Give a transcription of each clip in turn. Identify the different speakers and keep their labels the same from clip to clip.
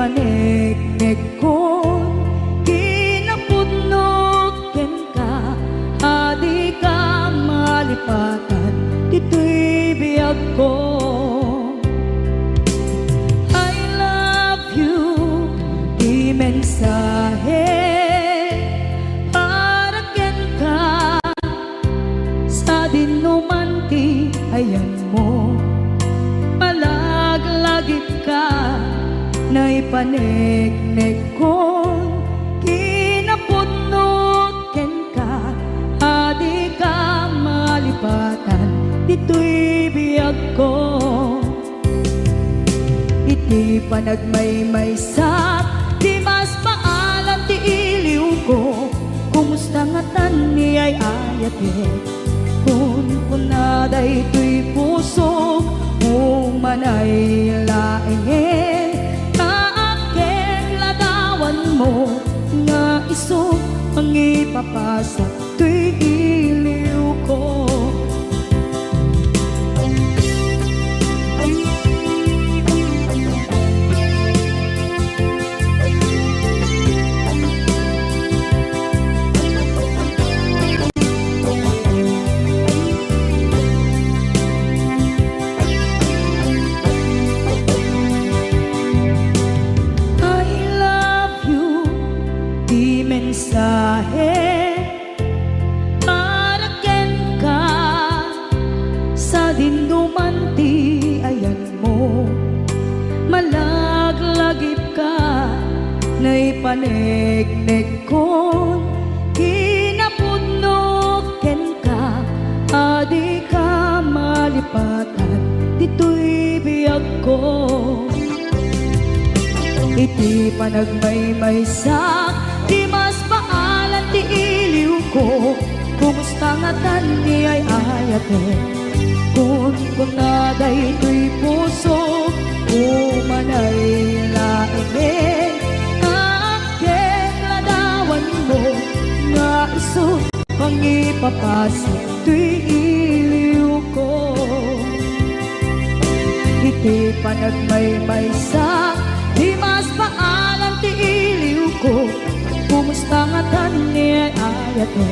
Speaker 1: paneknek kon kinapudnot ken ka adi ka malipatan dito'y biyag ko. I love you di mensahe para ken ka sa dinumanti ayan mo malaglagip ka na ipaneknek kon kinapudnot ken ka adi ka malipatan dito'y biyag ko. Iti panagmaymaysak di mas maalan ti iliw ko kumusta nga tan ni ay ayate kun kunaday to'y puso kung manay laengin kaaken ladawan mo nga iso ang ipapasa to'y iliw ko. Mensahe para ken ka sa dinumanti ayan mo malaglagip ka na ipaneknek kon kinapudnot ken ka adi ka malipatan dito'y biyag ko. Iti panagmaymaysak di mas paalan ti iliw ko kumusta nga tan ni ay ayate kun kunaday to'y puso umanay laengin kaaken ladawan mo nga iso ang ipapasa to'y iliw ko. Iti panagmaymaysak di mas paalan ti iliw ko kumusta nga tan ni ayate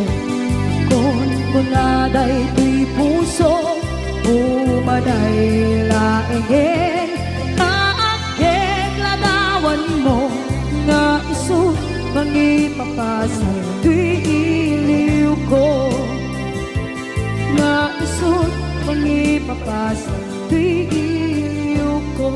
Speaker 1: kun kunaday to'y puso umanay laengin kaaken ladawan mo nga iso ang ipapasa to'y iliw ko nga iso ang ipapasa to'y iliw ko.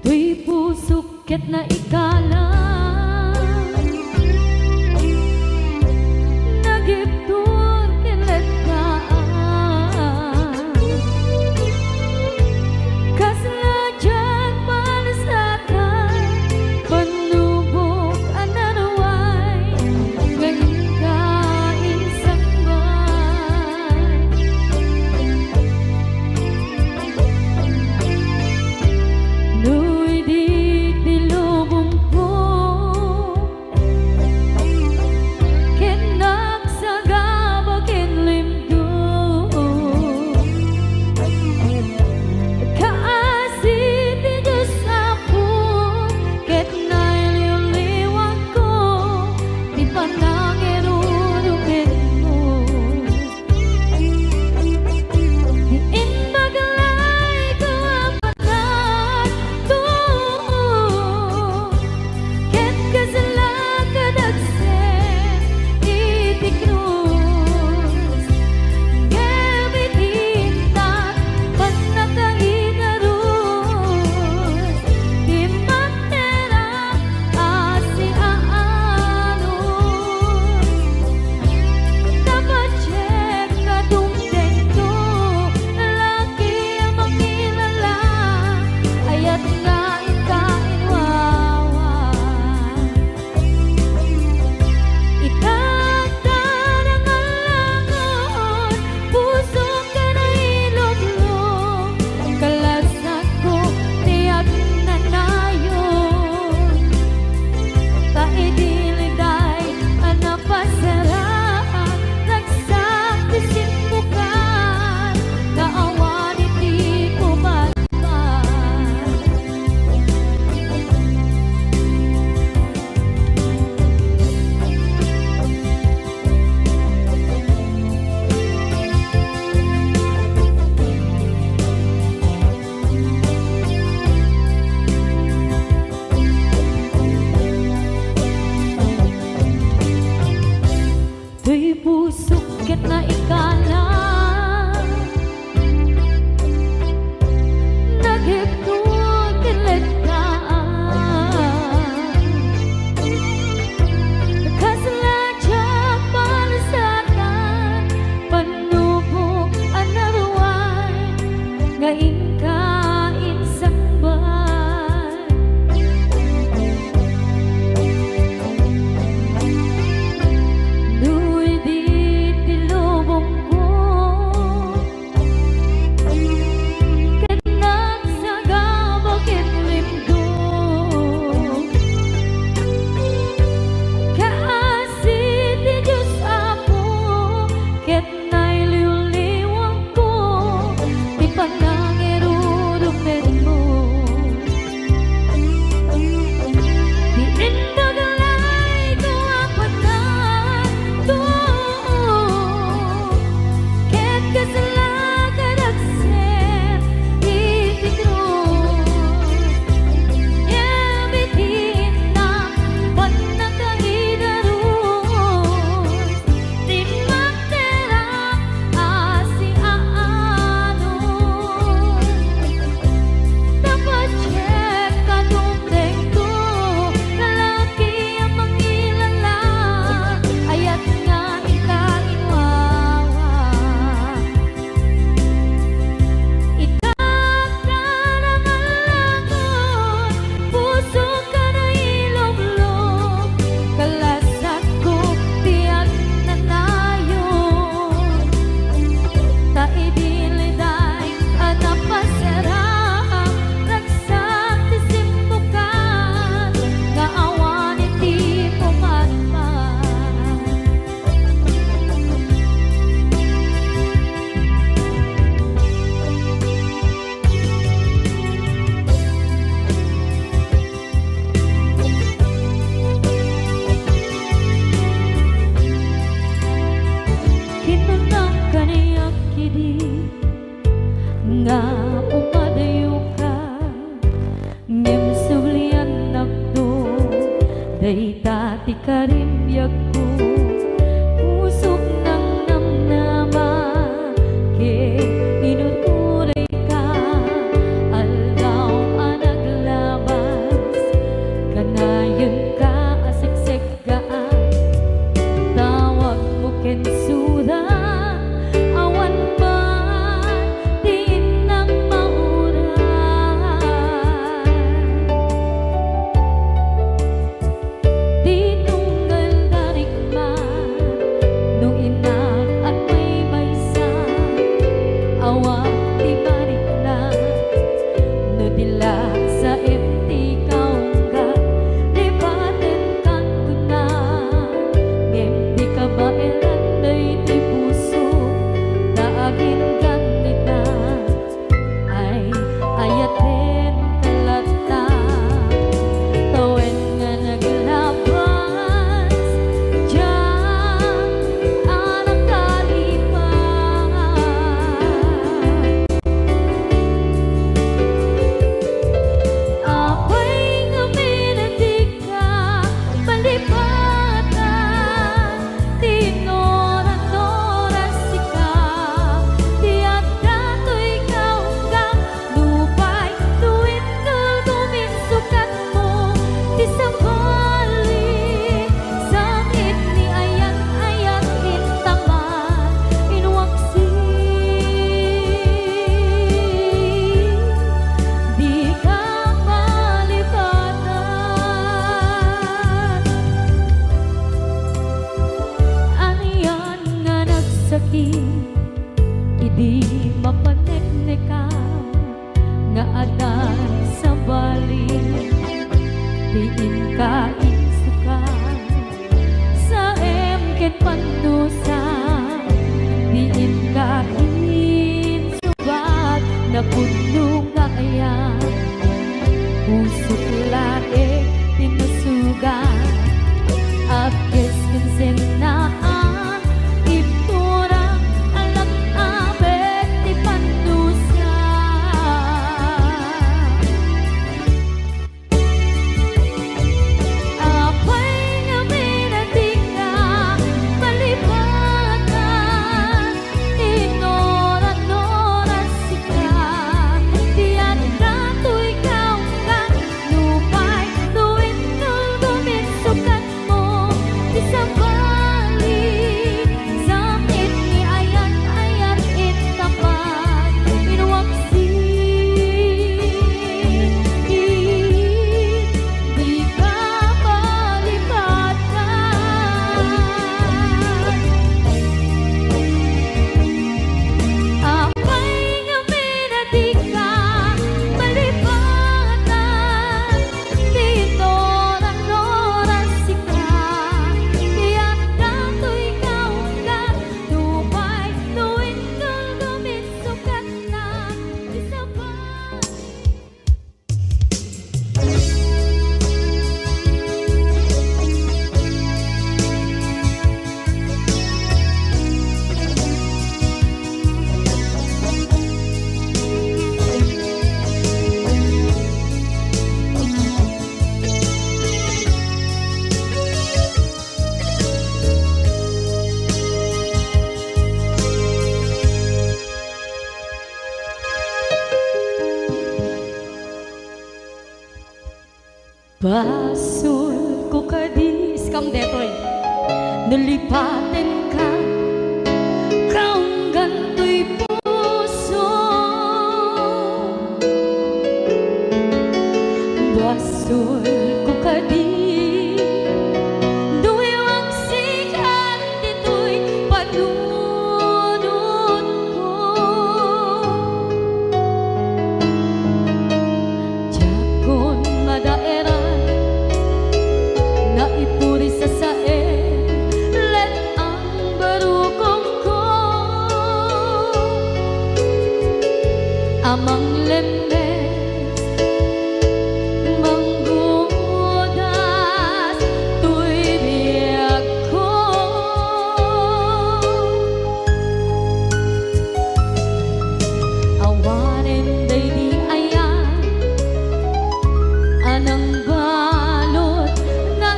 Speaker 1: Tuy pusukit na ikala nagiptur kinlekaan kaslajan palisakan panubok anaraway ngayon kain sangbay nuy di tilubong ko Day dati ka rin biyak ko pusok ng namnama ke inuturay ka aldaw ang naglabas kanayon ka asiksik gaan tawag mo kensuda awan ba din ng Idi mapaneknekam nga adan sa bali diin ka insukan sa emken pandusa diin ka insubat na puno nga ayan pusok lae tinusugan apkes kinsenaan ipturang alam abet di pandusa apay nga minatika palibatan tinora-nora sika tiyan ka tuy kaunggan lupay tuwin nulgumin sukat mo isang basul ko kadis kam detoy nalipaten ka kaung gantoy puso basul ko kadis duwag sikan ditoy padunod ko jakon madaera ipuri sa sae let ang barukong ko amang lemes manggudas tuy biyak ko awanin day di ayan anang balot na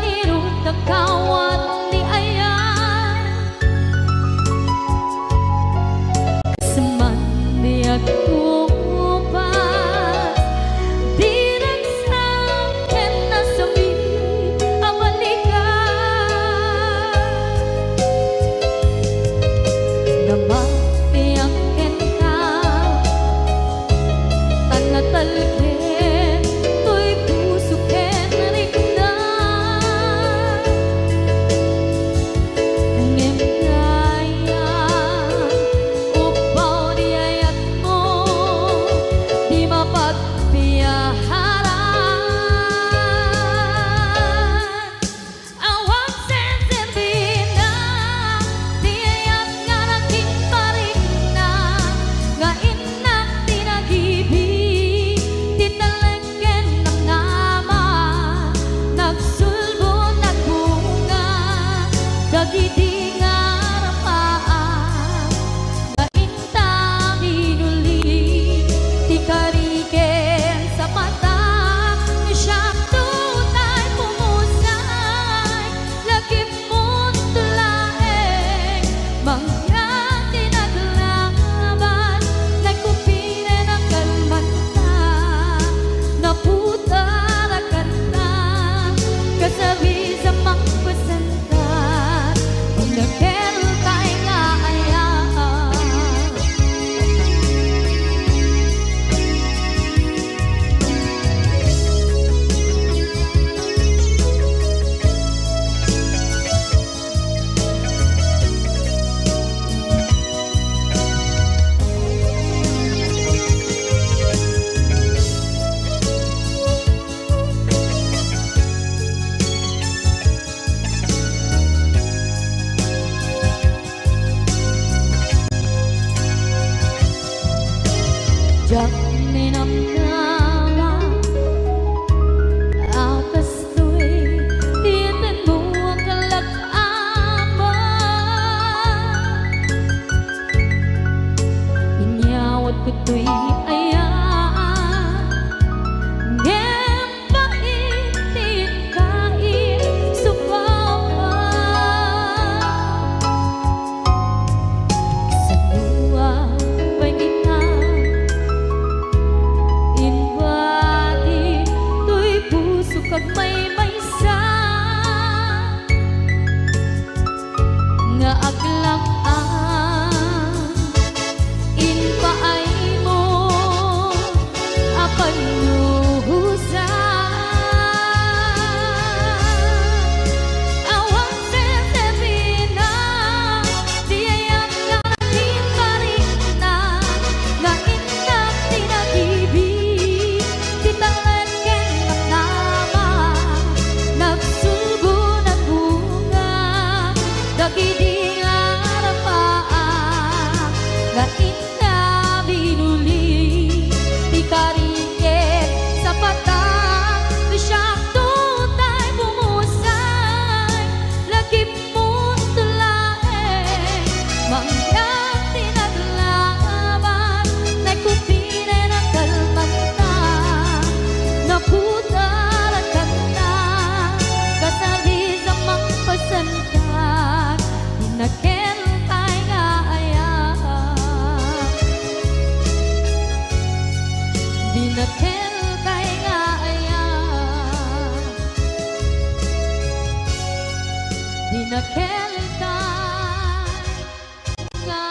Speaker 1: pag may maysa nga aglang inpaay mo apan nuhusa awan sentepina diyayang natin marina nga ingat tinagibig titalan ken nama nagsulgo ng bunga dagidi arapaan nga inna binuli di kariket sa patang siyang tutay bumusay lagi mo tulae mangyang tinaglaban nagkupine ng kalmanta naputaran kanta kasali sa mga pasantag inakel tay nga dinakel tay nga dinakel tay nga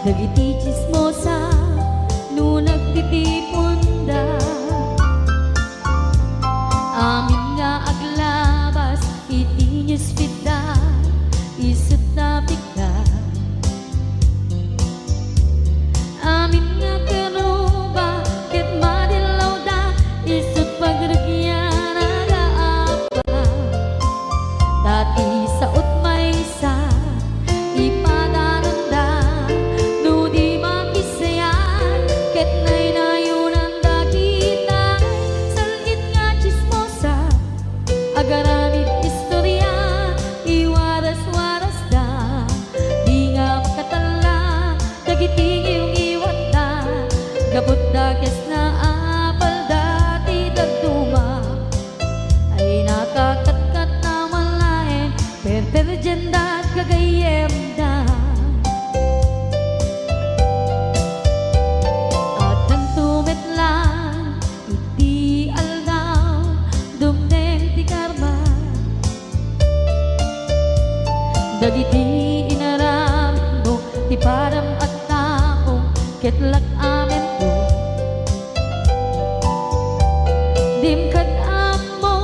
Speaker 1: dagiti chismosa no nagtitipunda amin nga aglabas iti nyuspita isut na bigla amin nga karuba ket madilaw da isut pagragyan agaapa dati sa utmaysa agaramit istorya iwaras-waras da di nga makatala dagiting iyong iwat da gabot da kes na apal dati dagduma ay nakakatkat na malain perperjen da kagayem da at nang tumetlan iti aldaw dumdeng ti karma dagiti inaramit mo ti param at taong ketlak amen mo dimkad mo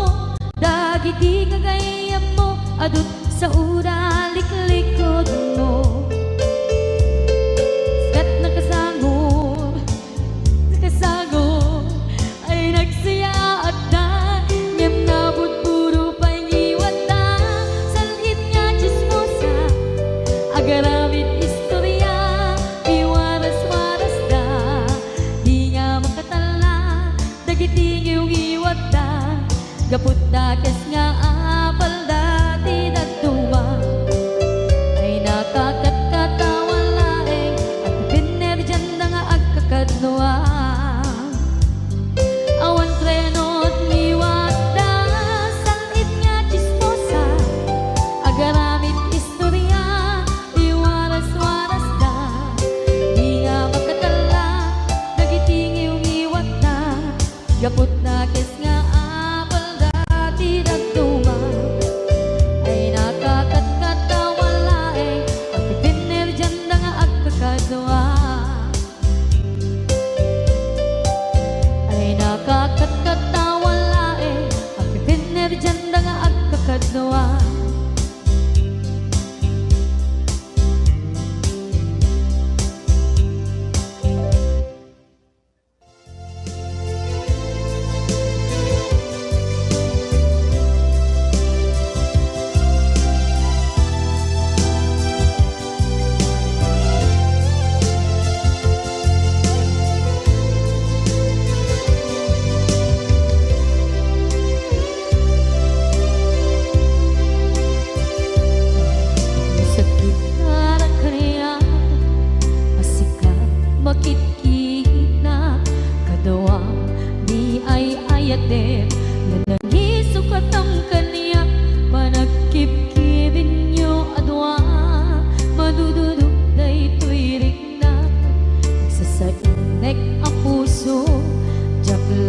Speaker 1: dagiti kagayam mo adut sa ura liklikod mo kat nakasangor ay nagsaya at da niyam nabot puro pangiwat da salhit nga chismosa agaramit istorya iwaras-waras da di nga makatala dagiting iyong iwat da gaput da kes nga apal dati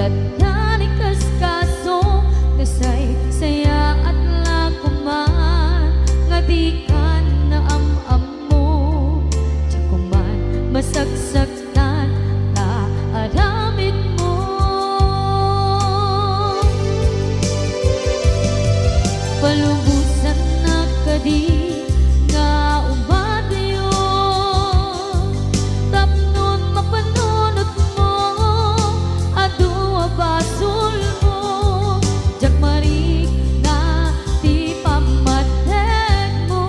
Speaker 1: Jaklatan ikaskaso Nasay saya at lakuman Nga di ka na am-am mo Jakuman masagsagtan Ta aramid mo Palubusan na kadi Nga umadayo Tapnon mapanunot mo Adua basul mo Jakmarik na di pamatek mo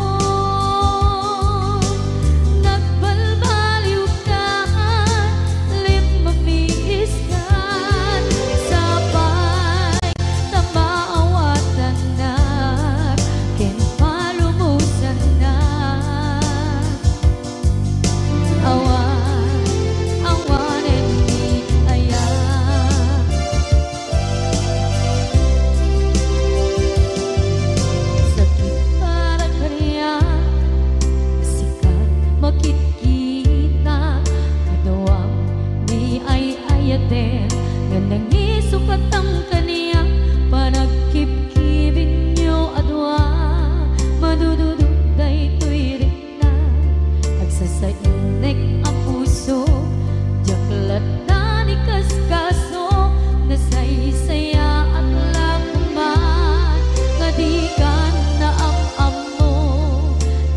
Speaker 1: Nagbalbaliw ka Limamiis ka Sabay na maawatan na Ken palumusan na Awan and me ayan Sakit para kanya Sikat makikita Kadawang ni ay-ayaten Nga nangisukat ang kaniya Panagkip-kibin nyo adwa Madudududay tuwirik na Agsasainek ang puso Jaklatan ikaskaso Nasaysaya at lakuman Nga di ka na am-am mo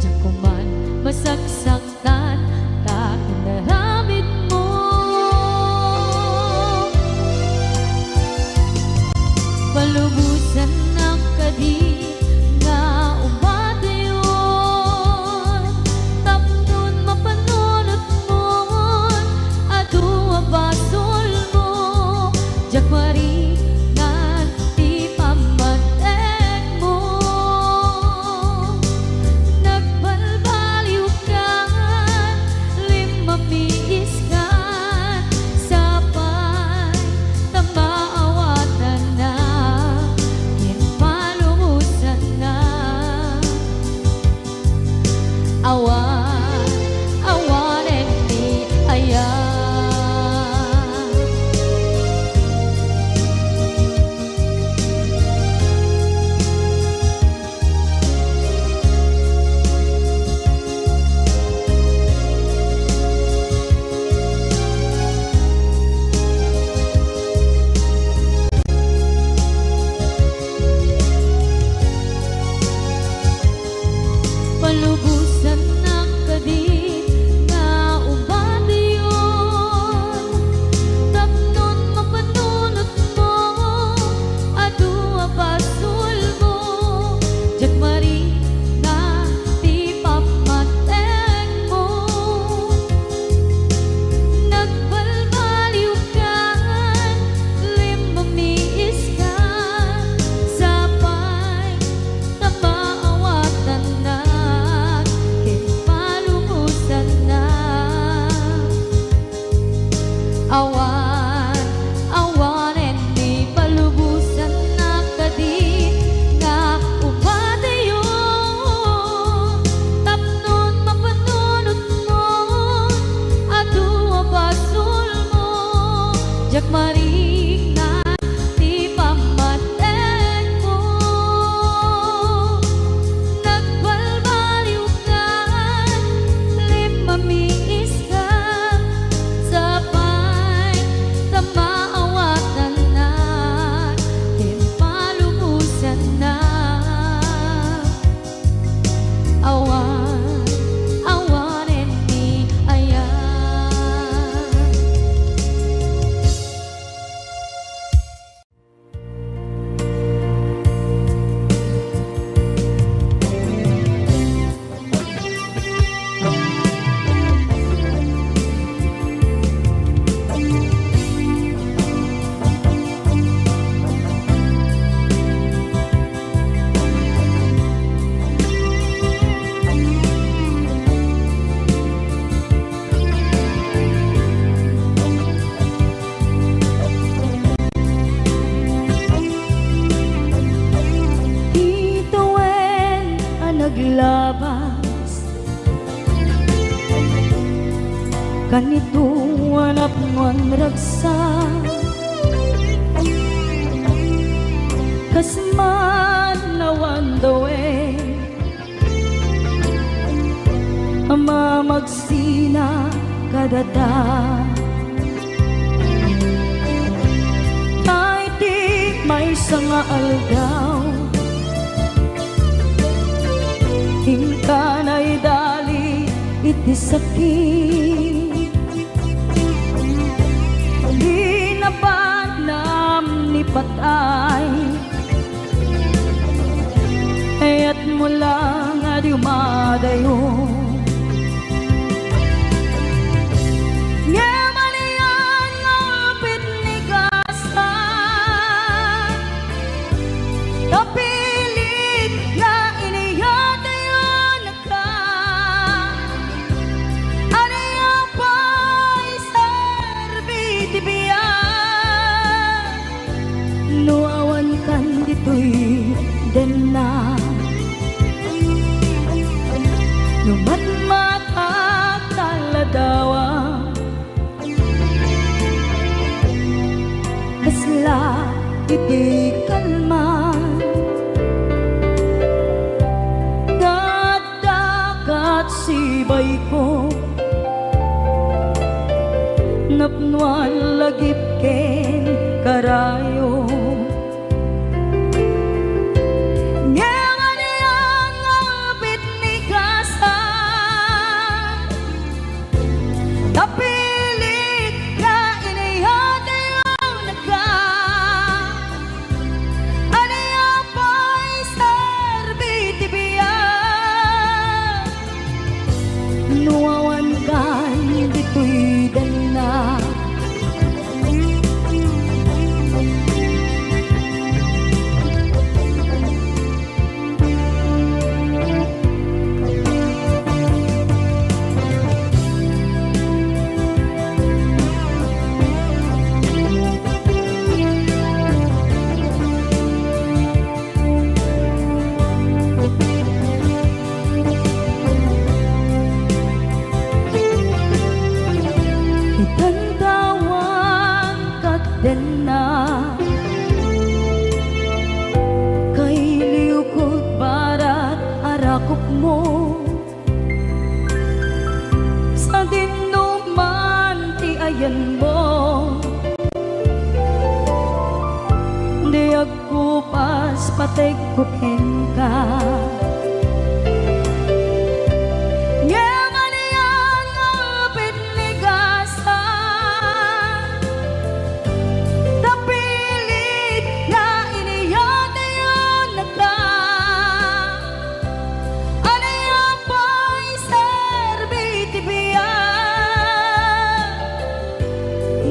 Speaker 1: Jakuman masagsaktan Ta inaramid mo Palubusan ng kadi Nga umadayon Tapnon mapanunot mo Adua basol mo Jakmari nga di pamatek mo Nagbalbaliw ka Limamiis ka Sabay na maawatan na Ken palumusan na Awan and me ayan Palubusan ng kadi Nga umadayon Tapnon mapanunot mo Adua basul mo Jakmari nga di pamatek mo Nagbalbaliw ka Limamiis ka Sabay na maawatan na Ken palumusan na Awan and me palubusan na kadi Nga umadayon Tapnon mapanunot mo Adua basul mo Jakmarik na di pamatek mo Nagbalbaliw ka Limamiis ka Sabay na maawatan na Ken palumusan na Awan and me ayan
Speaker 2: Ganito anak ngon ragsa
Speaker 1: magsina kadata. Ay di may sanga aldaw, hingkanay dali iti sakit. Di na panam ni patay, ayat mo lang nga di umadayo. Den na numat matataladawa, kasla iti kalman, dadagat sibay ko, napnuan lagip ken karayo. Patay ko ken ka, yaman yan ngapit ni gasan, tapilit na iniyate yun nagka, anaya pa'y serbiti biya,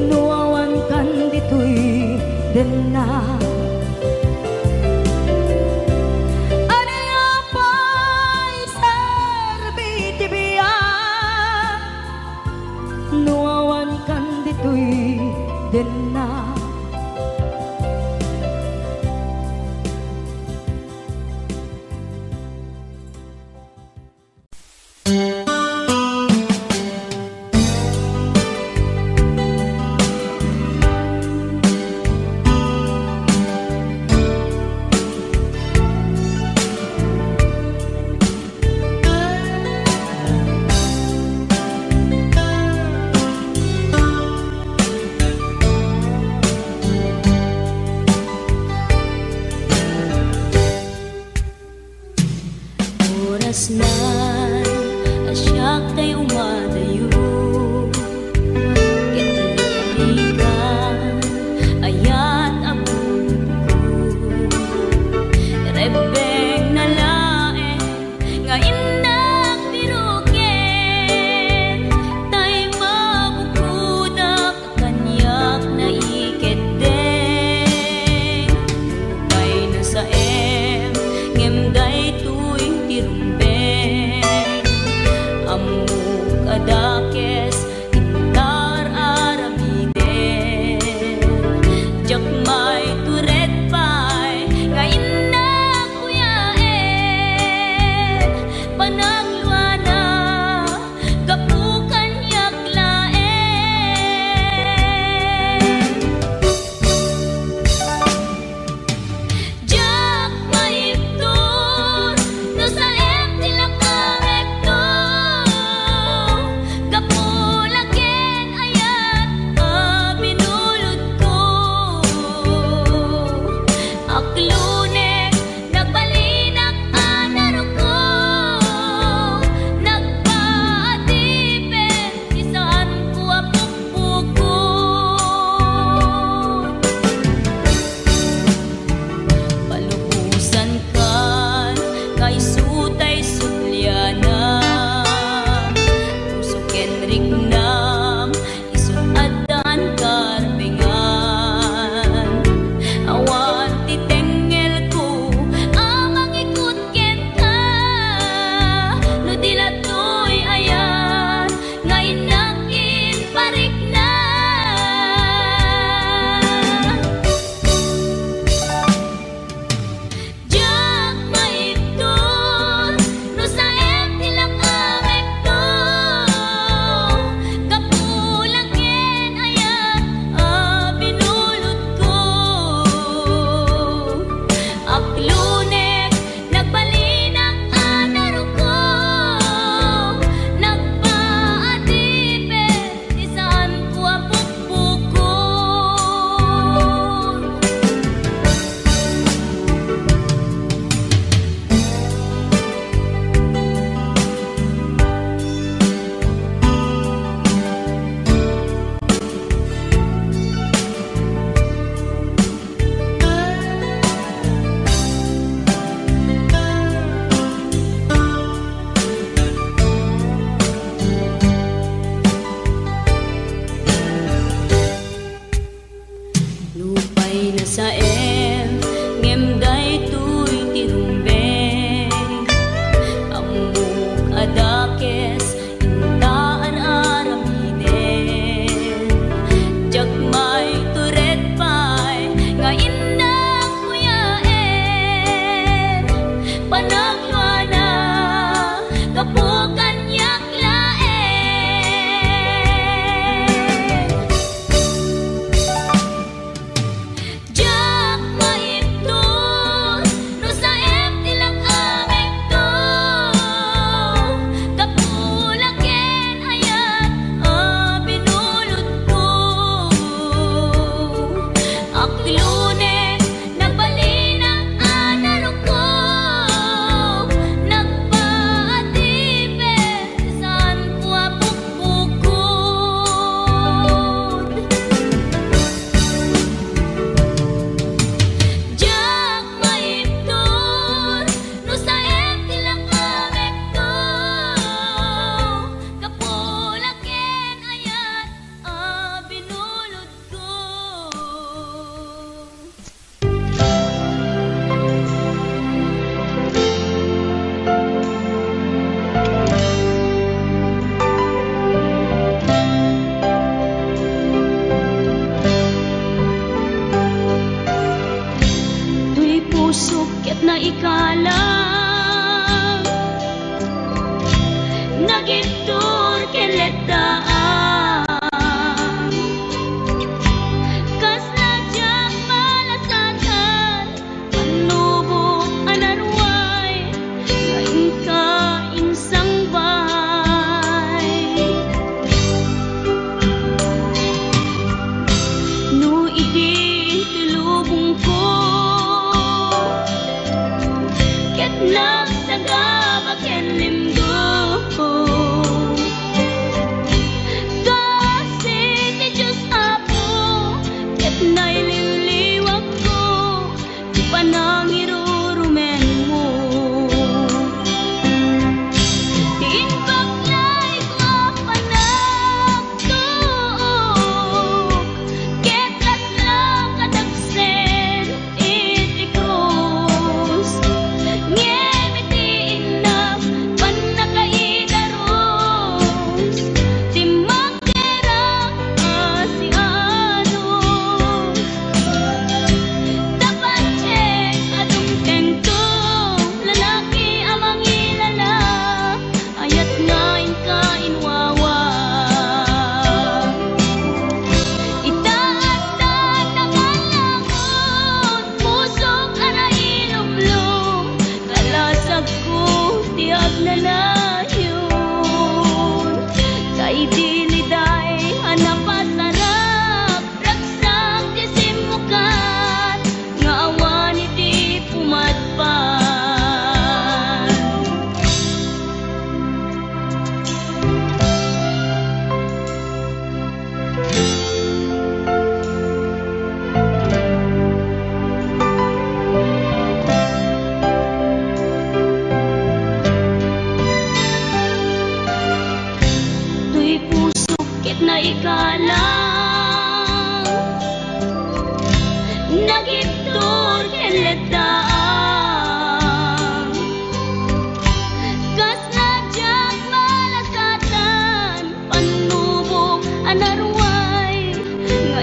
Speaker 1: nuawan kan dito'y den na. Den na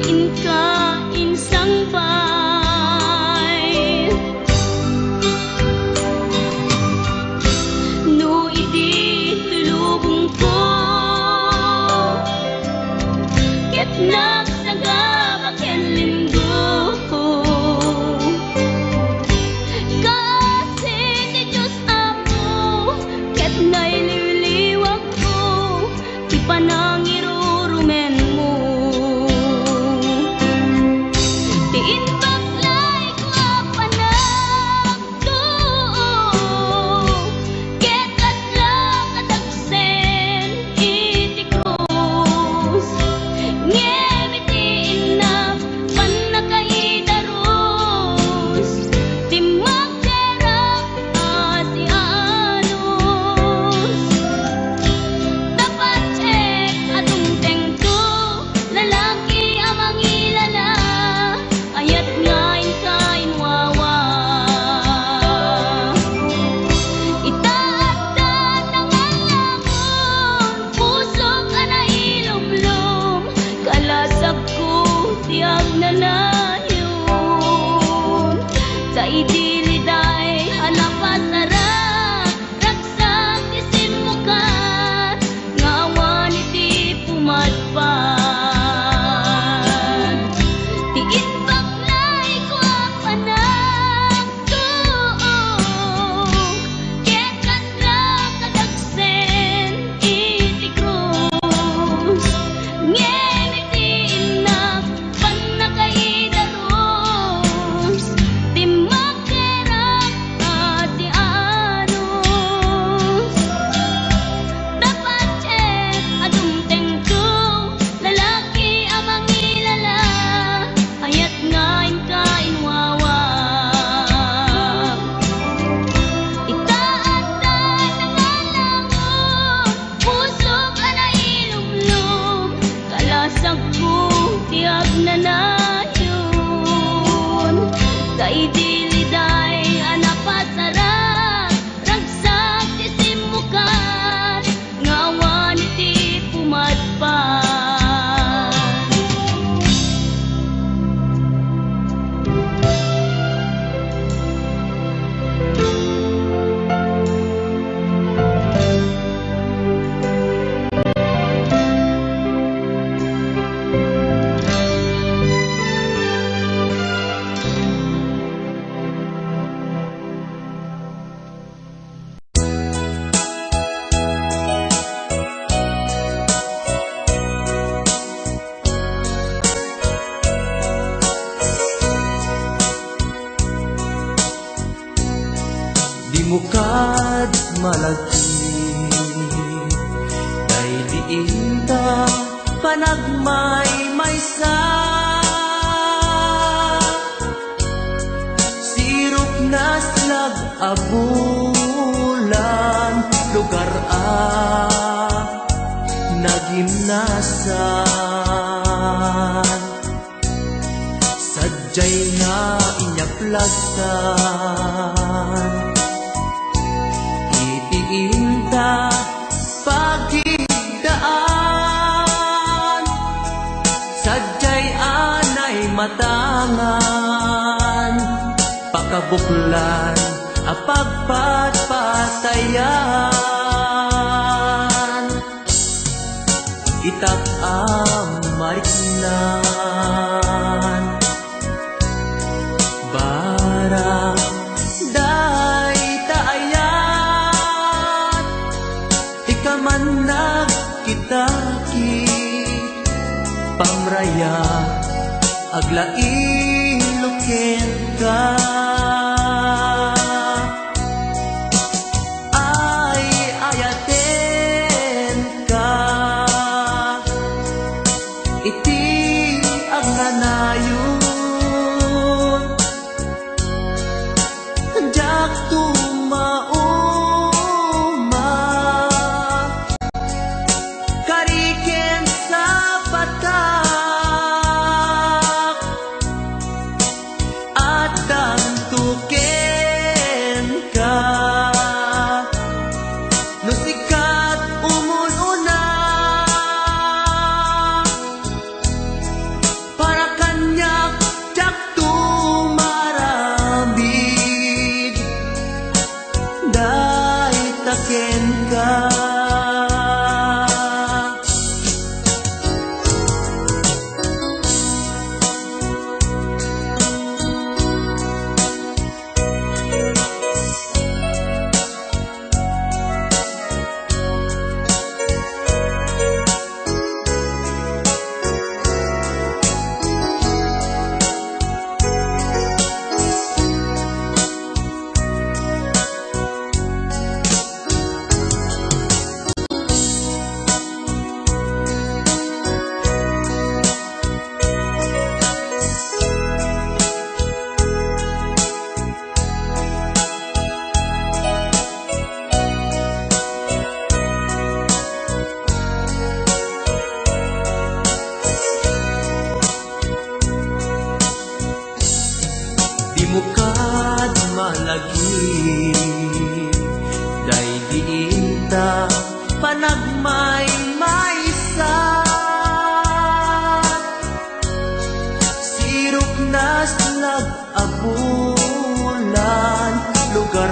Speaker 2: inkain sangbay. No iti tulubong ko ket nagsagabak ken linggo kasi ti Diyos amo ket naililiwag ko ti panangirurumen mo. Ti inbaklay ko a panagtuo ket adla kadagsen iti krus. Ngem iti inap panakaidarus ti magderang ati anus. Dapat check atong tengto lalaki amang ilala ayat ngain kain wawa. Itaatan ng alamon pusok ana ilumlum kalasag ko tiag na nayon. Sa idiliday hanapasara ragsak isin mukat ngawan iti pumadpad. Ti inbaklay ko a panagtuo ket kasla kadagsen iti krus. Ngem iti inap panakaidarus ti magderang ati anus. Dapat check atong tengto lalaki amang ilala ayat ngain kain wawa. Itaatan ng alamon pusok ana ilumlum kalasag ko tiag na nayon. Sa idiliday anapasara ragsak ti simukat ngawan iti pumadpad.
Speaker 3: Di mo kad malagi kay diinta panagmay maysa sirup naslag abulan lugar nagimnasan sadyay nga inyaplasan itiinta pagidaan sadyay anay matangan pakabuklan apagpatpatayan itak amariknan bara day taayat ikaman nagkitaki pamraya aglain ka ay ayaten ka iti agnanayon jak tumauma kariken sa patak at tantuken ka no sikat umununa para nag-abulan, lugar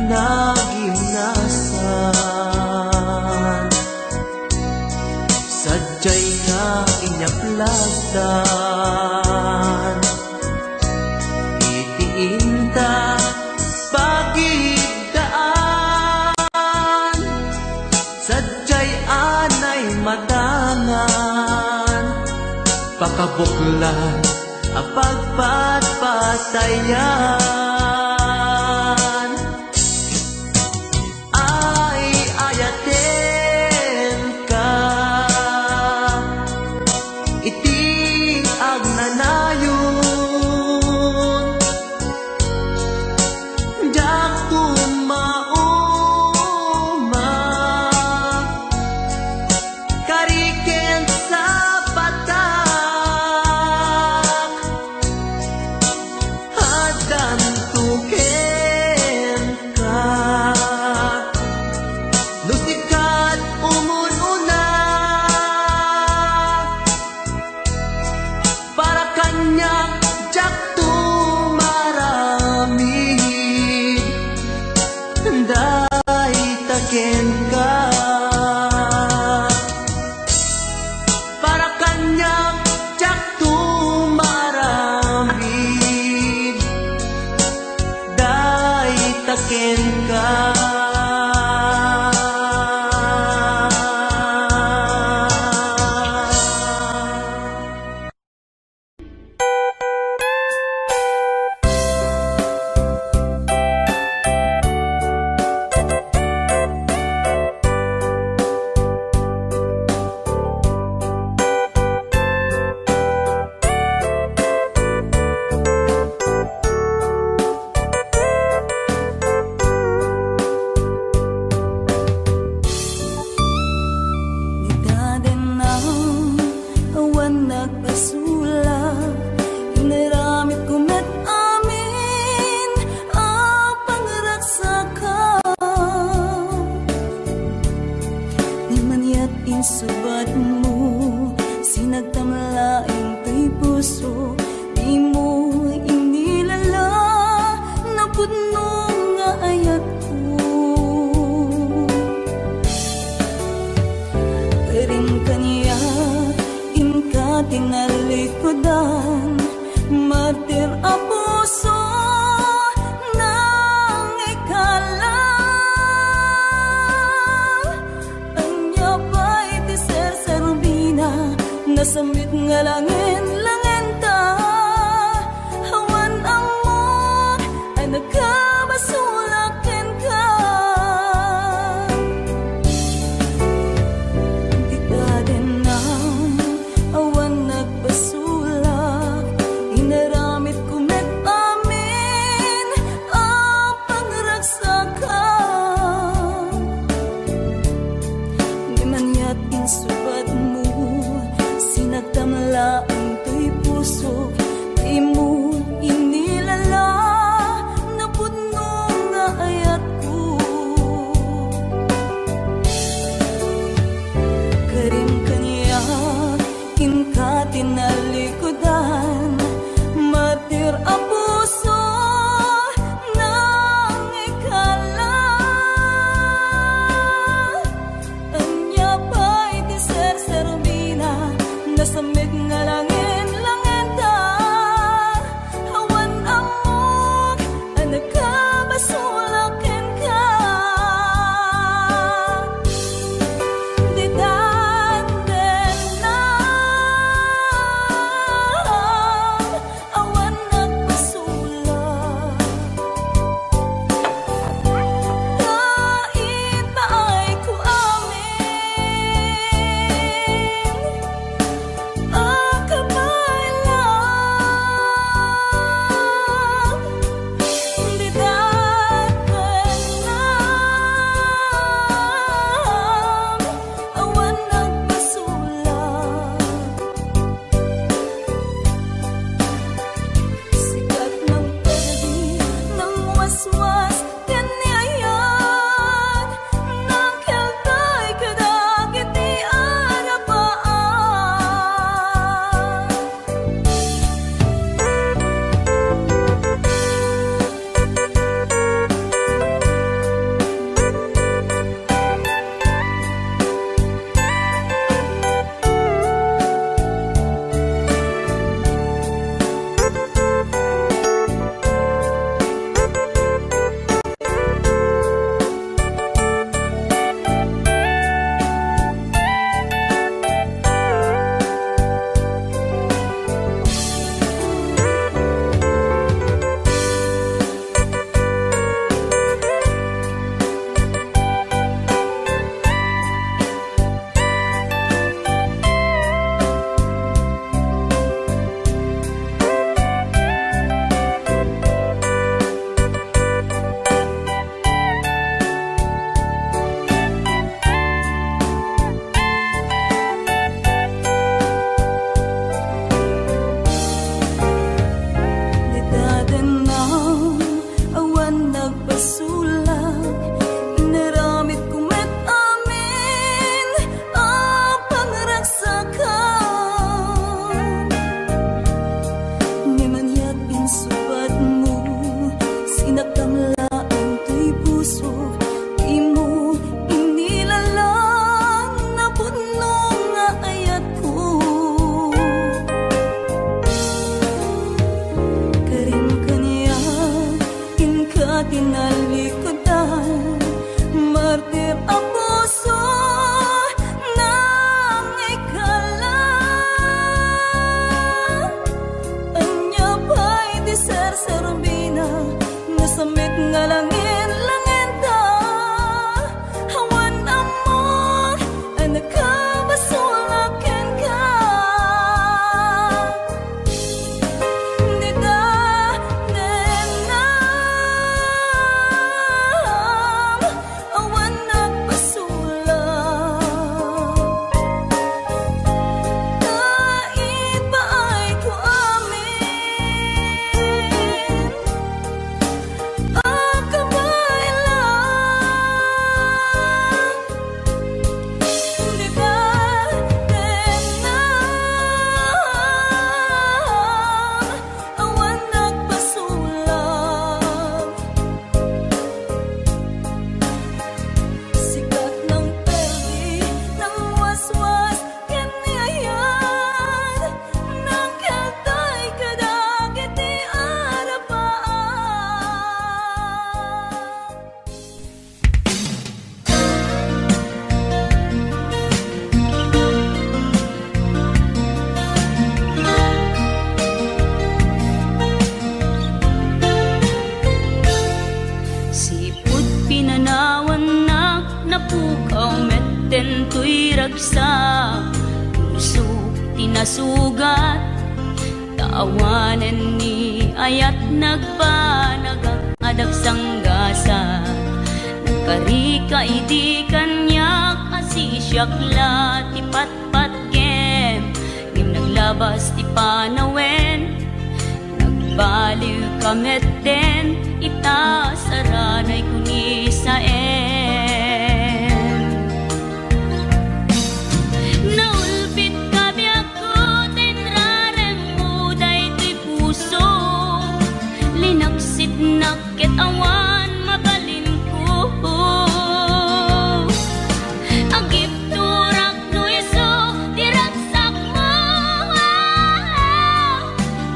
Speaker 3: nagimnasan. Sadyay nga inyaplagdan, itiinta pagigdaan. Sadyay anay matangan, pakabuklan apagpatpatayan. Ay ayaten ka, iti agnanayon, jak tumauma, kariken sa batak, hadan tuken ka. Lusikat umununa, para kanya jak tumaramid, day taken ka. Para kanya jak tumaramid, day taken ka.
Speaker 4: Subat mo, sinagtamlaing to'y puso, di mo inilala, napudno nga ayat ko. Karing kanya, inka tinalikodan, martir a puso, nang ikala. Nasamit nga langin ta, hawan ang mo ay nagkabasulakin ka. Di ka din na awan nagbasulak, inaramit kumet amin ang pangragsakan. Di man yat insubat mo, nagtamlaang to'y puso, di mo inilala, napudno nga ayat ko. Karim kanya, inka tinalikodan, martir a puso, nang ikala. Anya pa'y di ser-serbina, nasamit nga langin ta, hawan ang mog ang nagkabasulakin ka. Di daten na awan nagbasulak, kahit maay ko amin Nalangin-langin ta, hawan amor, nakabasulakin ka. Awan nagpasulam, kahit ba ay ko amin, ang kabay lang. Di ba awan nagpasulam, sikat ng perdi, ng waswas, kaniayan, ng keltay kadagit di arapaan.
Speaker 2: Sipud pinanawan napukaw metten tuy ragsa, puso tinasugat, taawanan ni ayat nagpanagak adag sanggasa. Nagkarika idi kanya kasi siyakla ti patpatken, ngim naglabas ti panawen, nagbaliw kametten, ita saranay kuni saen. Naulpit kabiyak ko, tinrarem mo daytoy puso, linaksit nakit awan mabalin ko. Agip turak no iso, diragsak mo,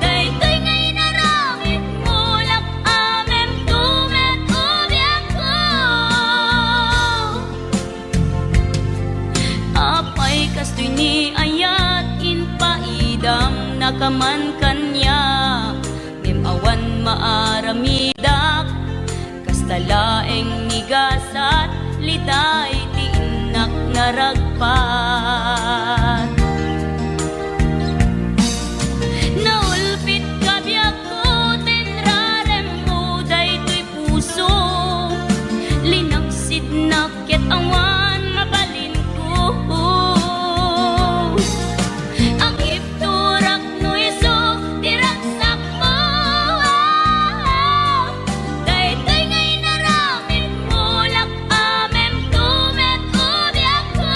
Speaker 2: daytoy ngay naramit mo, lak amem tumet ubiyak ko. Apay kastoy ni ayat inpaidam nakaman kanya, ngem awan maaramidak, kastalaeng nigasat, liday ti inak naragpat. Naulpit kabiyak ko, tinrarem mo daytoy puso, linaksid nakit awan mabalin ko. Ang ipturak no iso, diragsak mo, daytoy ngay naramit mo, lak amem tumet ubiyak ko.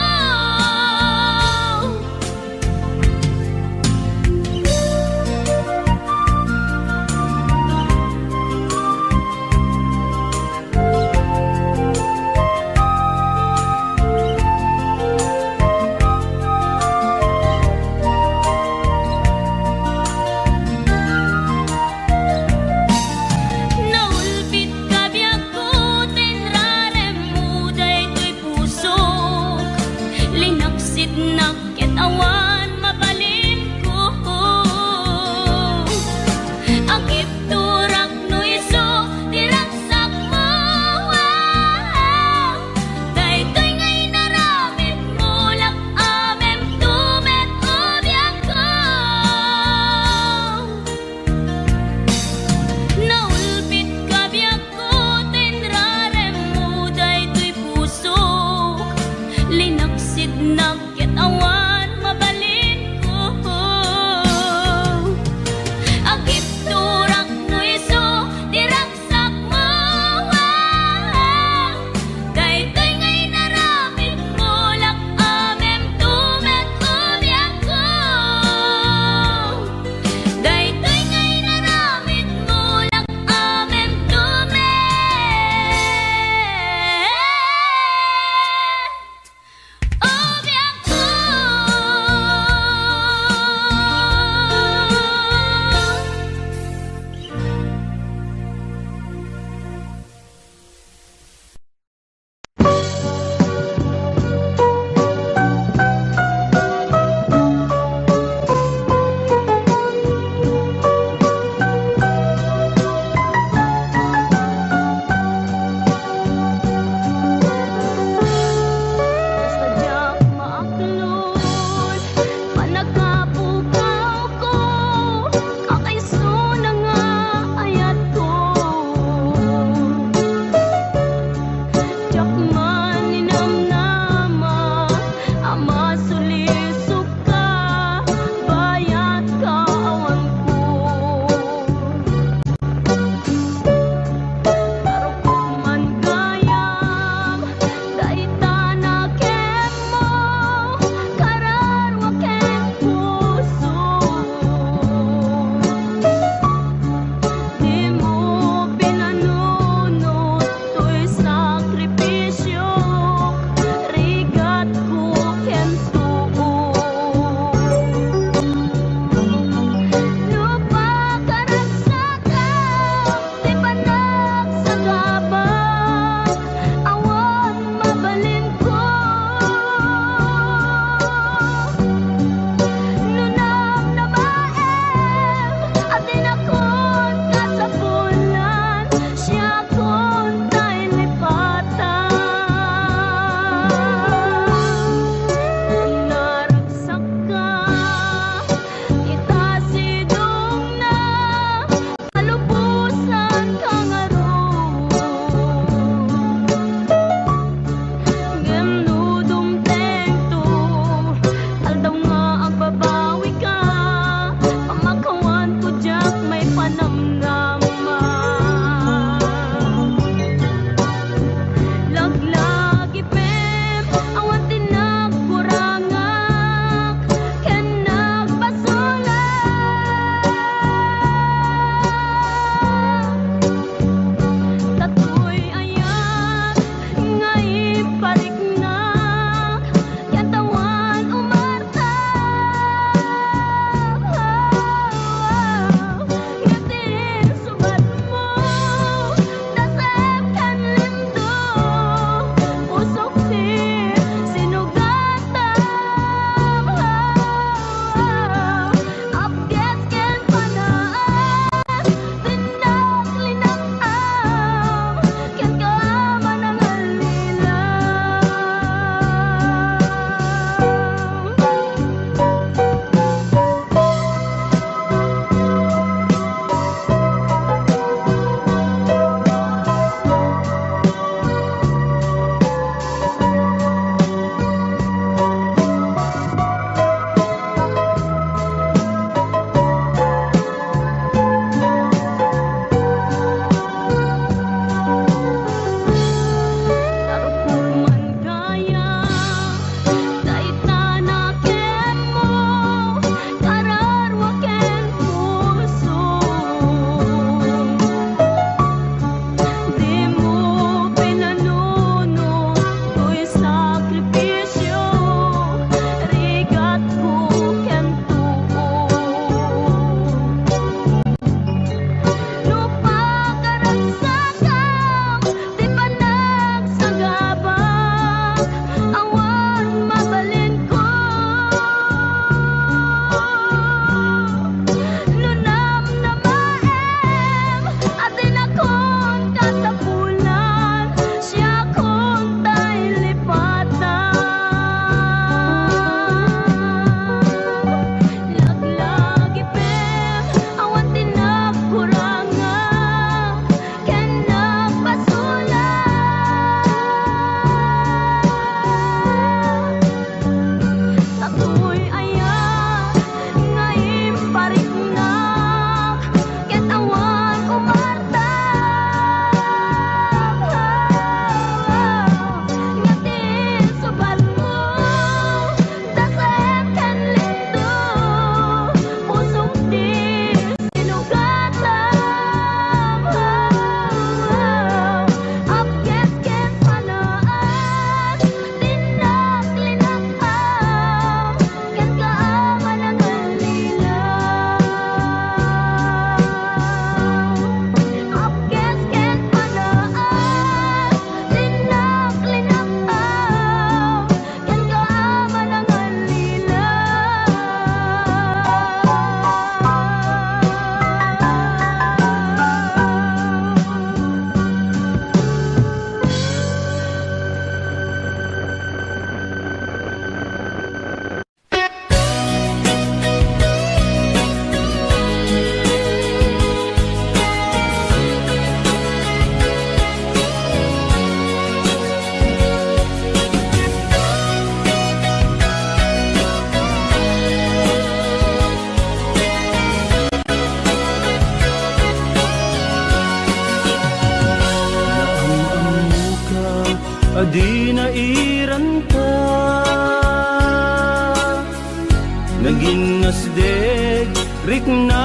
Speaker 3: nasdeg rikna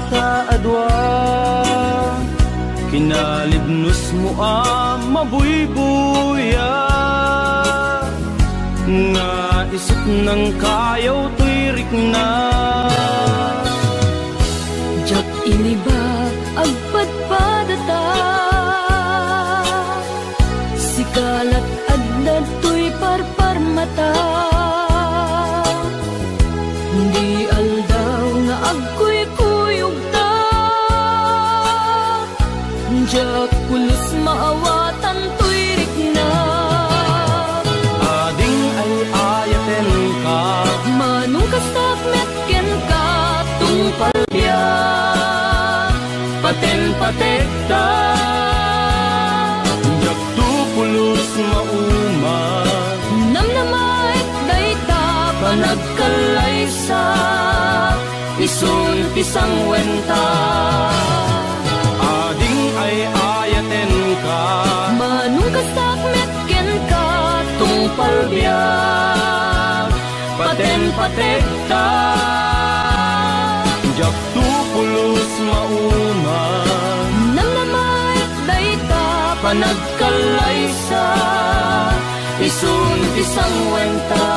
Speaker 3: taadwa kinalibnos mo mabuybuya nga isip ng kayaw to'y rikna
Speaker 4: Jak iniba agpadpadata sikalat adnad to'y parparmata hindi aldaw nga agkuy-kuyog ta jak pulos maawatan to'y rikna
Speaker 3: ading ay ayaten ka
Speaker 4: manong kastak metken ka tungpal
Speaker 3: paten patekta jak tupulos mauma
Speaker 4: namnamait dayta
Speaker 3: panagkalaysa isun pisang wenta ading ay ayaten ka
Speaker 4: manong kastak metken ka
Speaker 3: tungpal biyak paten patekta jak tupulos mauma
Speaker 4: namnamait dayta
Speaker 3: panagkalaysa isun pisang wenta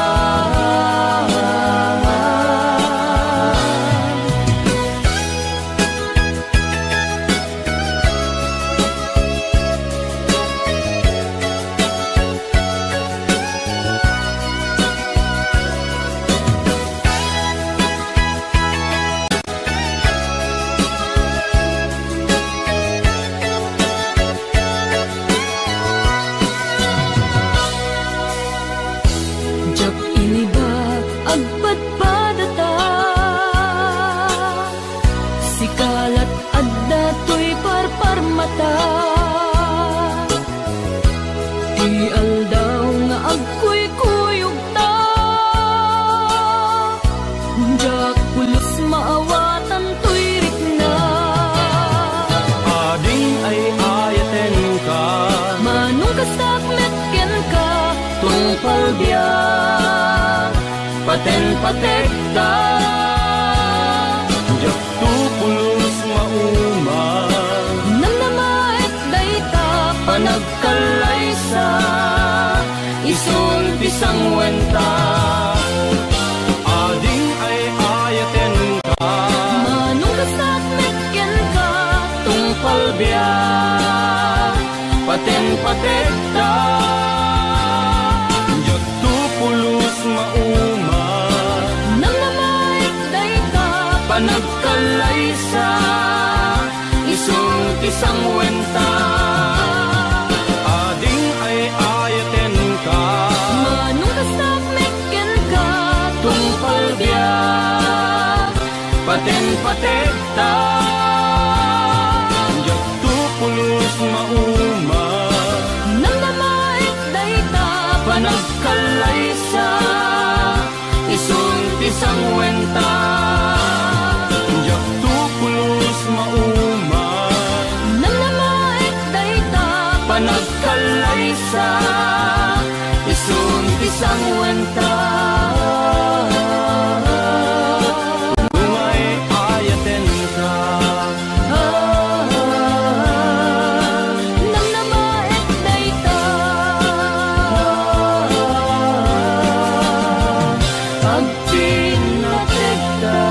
Speaker 3: paten patekta jak tupulos mauma
Speaker 4: namnamait dayta
Speaker 3: panagkalaysa isun pisang wenta ading ay ayaten ka
Speaker 4: manong kastak metken ka
Speaker 3: tungpal biyak paten patekta jak tupulos mauma
Speaker 4: namnamait dayta
Speaker 3: panagkalaysa isun pisang wenta ading ay ayaten ka
Speaker 4: manong kastak metken ka
Speaker 3: tungpal biyak paten patekta jak tupulos mauma
Speaker 4: namnamait dayta
Speaker 3: panagkalaysa isun pisang wenta jak tupulos mauma
Speaker 4: namnamait dayta
Speaker 3: panagkalaysa isun pisang wenta umay ayaten ka
Speaker 4: namnamait dayta
Speaker 3: agpinatekta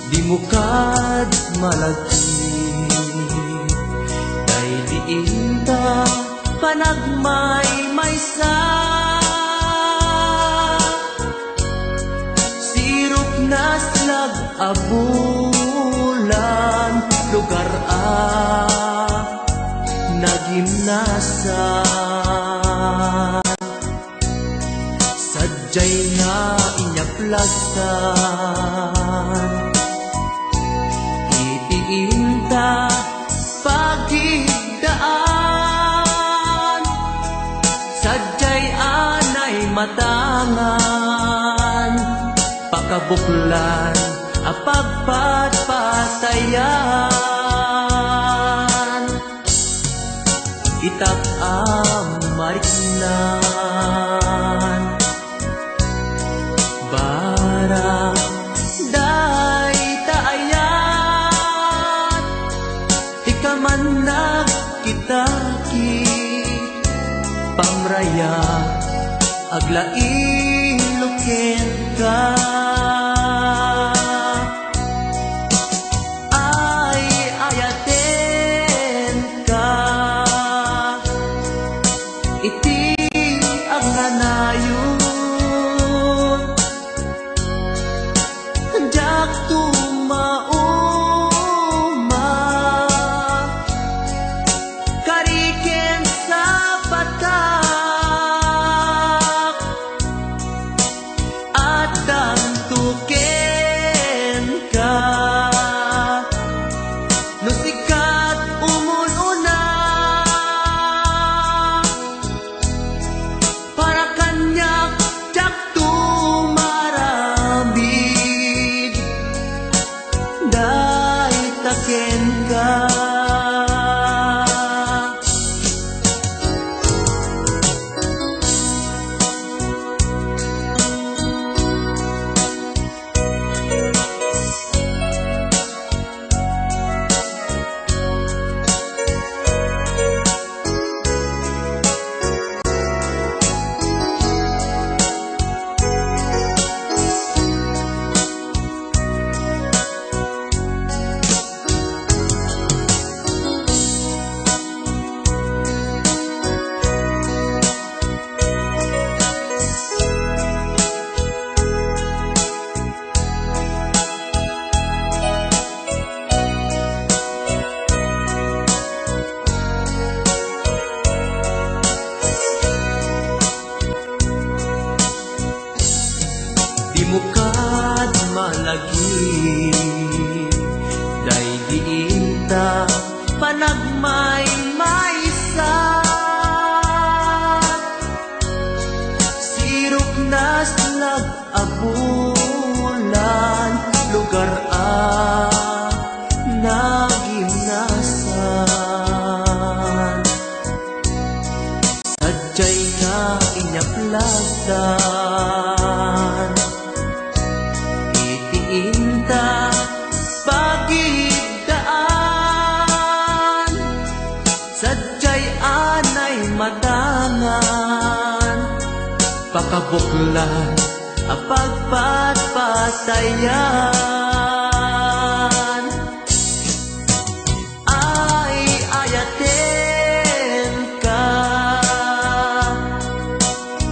Speaker 3: di mukad malagi day diinta panagmay maysa sirup naslag abulan lugar nagimnasan sadyay nga inyaplasan itiinta pagigdaan sadyay
Speaker 5: matangan, pakabuklan apagpatpatayan, itag amariknan, bara day taayat, ikaman nagkitaki, pamraya aglailuken ka. Mukad malagi day diinta panagmay maysa, sirok nas nag-abulan lugar nagimnasan, sadyay ka inyaplagdan, inta pagigdaan, sadyay anay matangan, pakabuklan apagpatpatayan, ay ayaten ka,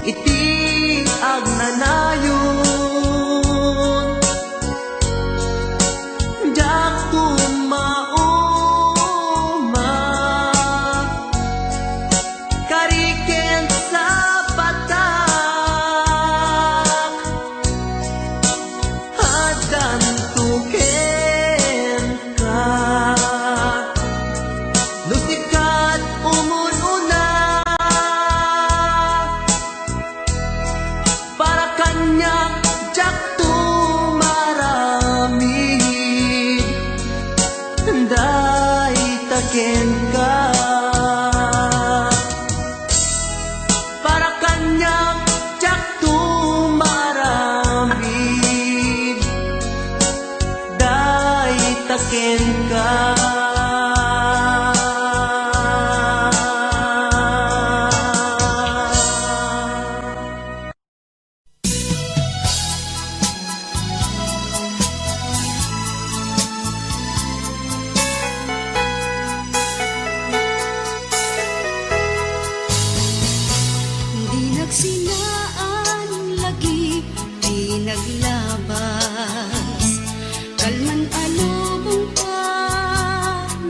Speaker 5: iti agnanayon, para kanyang jak tumaramid, day taken ka.
Speaker 4: Sinaan lagi di naglabas, kalman alubong pa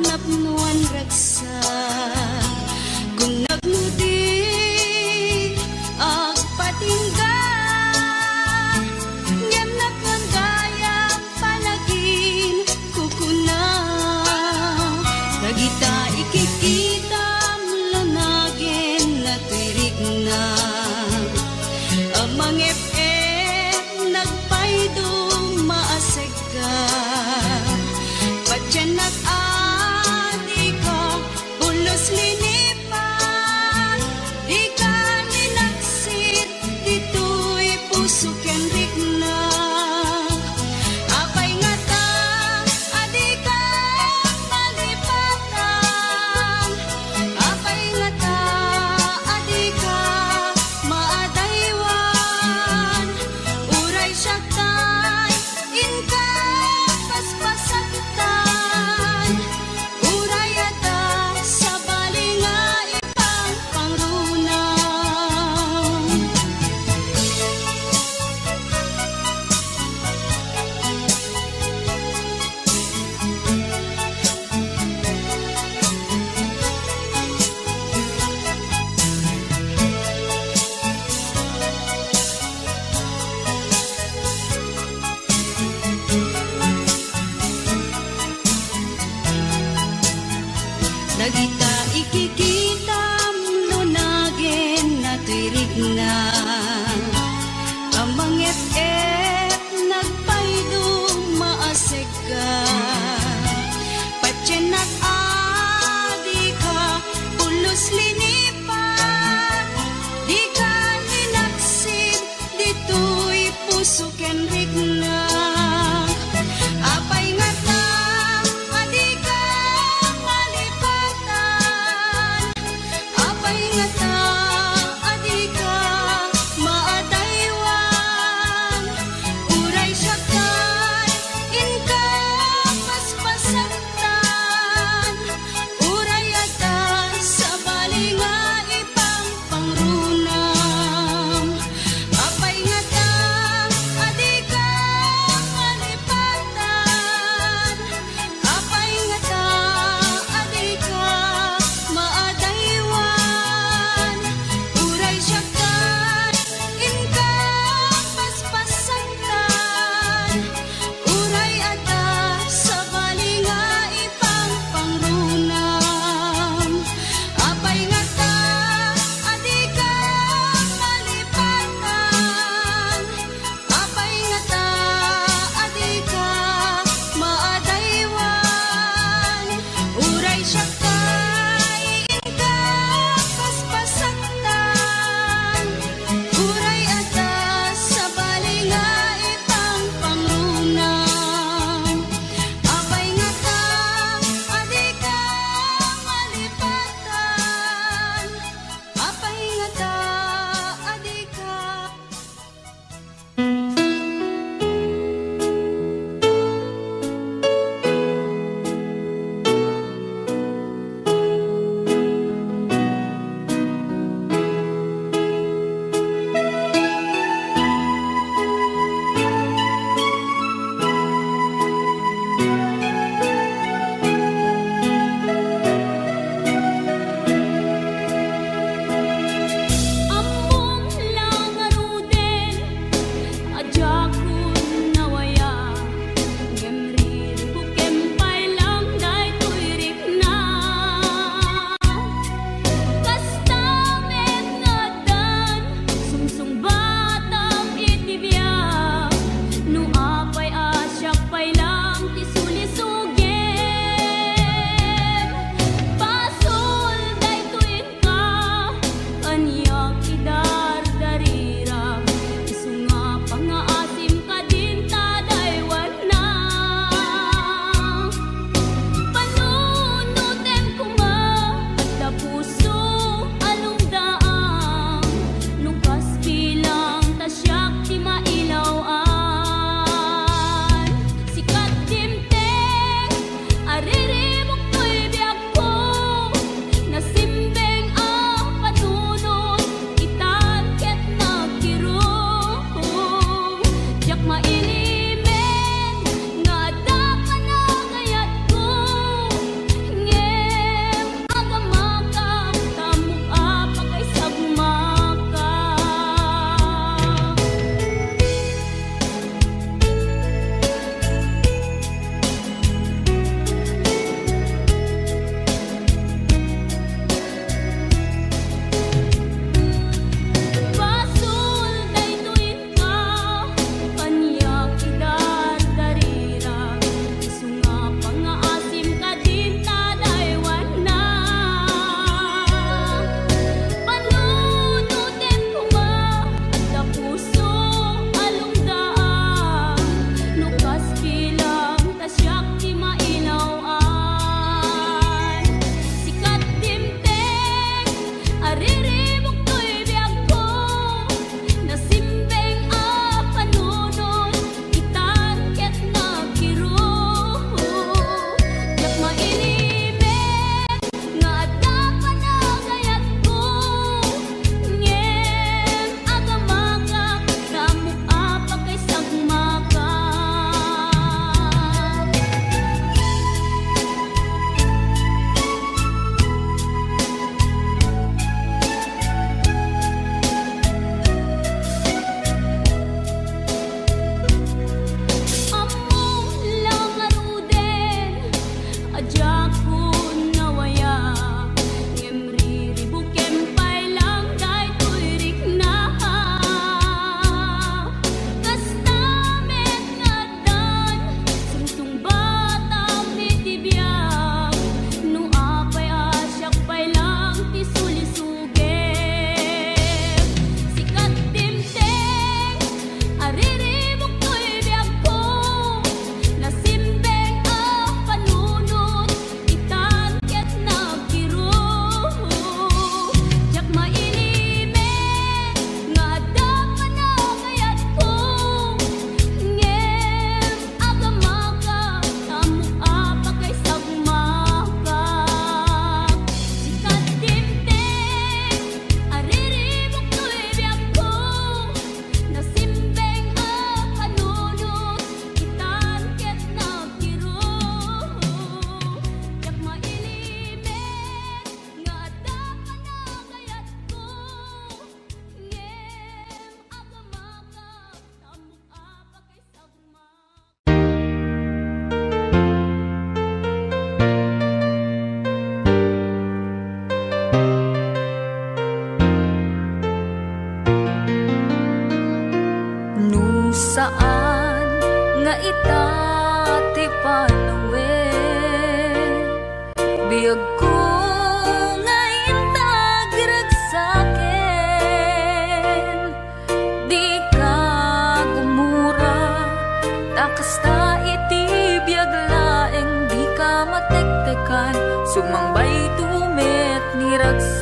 Speaker 4: napnuan ragsa, kung nagmudi agpatingga, ngem nakagayang palagin kukuna, kagita ikikita mlanagin na tirik na. saan nga itati panawe biyag ko nga intag ragsaken di ka gumura takasta iti biyag laeng di ka matektekan sumangbay tumet ni ragsaken